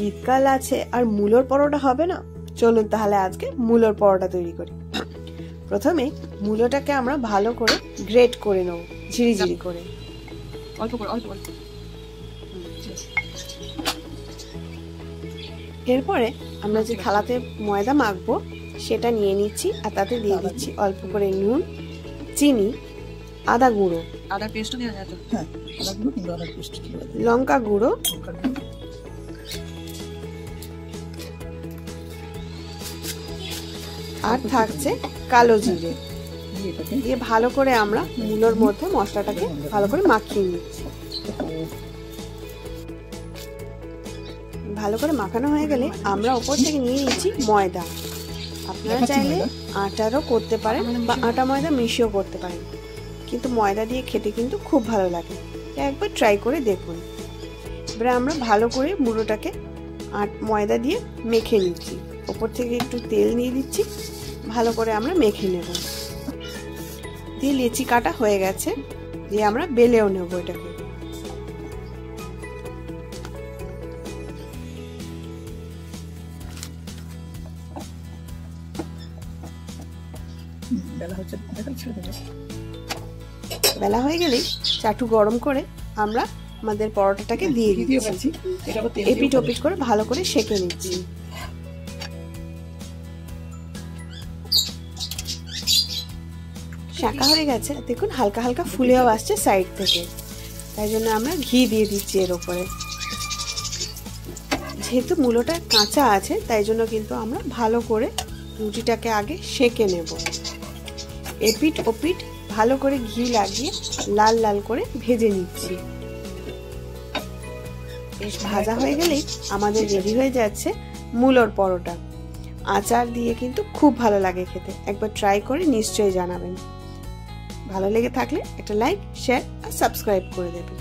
শীতকাল আছে আর মূলোর পরোটা হবে না। চলুন তাহলে আজকে মূলোর পরোটা তৈরি করি। প্রথমে মূলোটাকে আমরা ভালো করে গ্রেট করে নেব, ঝিরিঝিরি করে। এরপরে আমরা যে থালাতে ময়দা মাখবো সেটা নিয়ে নিচ্ছি আর তাতে দিয়ে দিচ্ছি অল্প করে নুন, চিনি, আদা গুঁড়ো, আদা পেস্ট দেওয়া যায় তো? হ্যাঁ, আদা গুঁড়ো কিংবা আদা পেস্ট, লঙ্কা গুঁড়ো, আর থাকছে কালো জিরে। দিয়ে ভালো করে আমরা মূলোর মধ্যে মশলাটাকে ভালো করে মাখিয়ে নিচ্ছি। ভালো করে মাখানো হয়ে গেলে আমরা ওপর থেকে নিয়ে নিচ্ছি ময়দা। আপনারা চাইলে আটারও করতে পারেন বা আটা ময়দা মিশিয়েও করতে পারেন, কিন্তু ময়দা দিয়ে খেতে কিন্তু খুব ভালো লাগে। একবার ট্রাই করে দেখুন। এবারে আমরা ভালো করে মুড়োটাকে ময়দা দিয়ে মেখে নিচ্ছি। ওপর থেকে একটু তেল নিয়ে দিচ্ছি, ভালো করে আমরা মেখে নেব। দিয়ে লেচি কাটা হয়ে গেছে, দিয়ে আমরা বেলেও নেব এটাকে। বেলা হয়ে গেলেই চাটু গরম করে আমরা আমাদের পরোটাটাকে দিয়ে দিচ্ছি। এপিট ওপিট করে ভালো করে সেঁকে নিচ্ছি। শাঁকা হয়ে গেছে, দেখুন হালকা হালকা ফুলেও আসছে সাইড থেকে, তাই জন্য আমরা ঘি দিয়ে দিচ্ছি এর উপরে। যেহেতু মূলোটা কাঁচা আছে তাই জন্য কিন্তু আমরা ভালো করে রুটিটাকে আগে সেঁকে নেব। এপিট ওপিট ভালো করে ঘি লাগিয়ে লাল লাল করে ভেজে নিচ্ছি। বেশ ভাজা হয়ে গেলেই আমাদের রেডি হয়ে যাচ্ছে মূলোর পরোটা। আচার দিয়ে কিন্তু খুব ভালো লাগে খেতে। একবার ট্রাই করে নিশ্চয়ই জানাবেন। ভালো লেগে থাকলে একটা লাইক, শেয়ার আর সাবস্ক্রাইব করে দেবেন।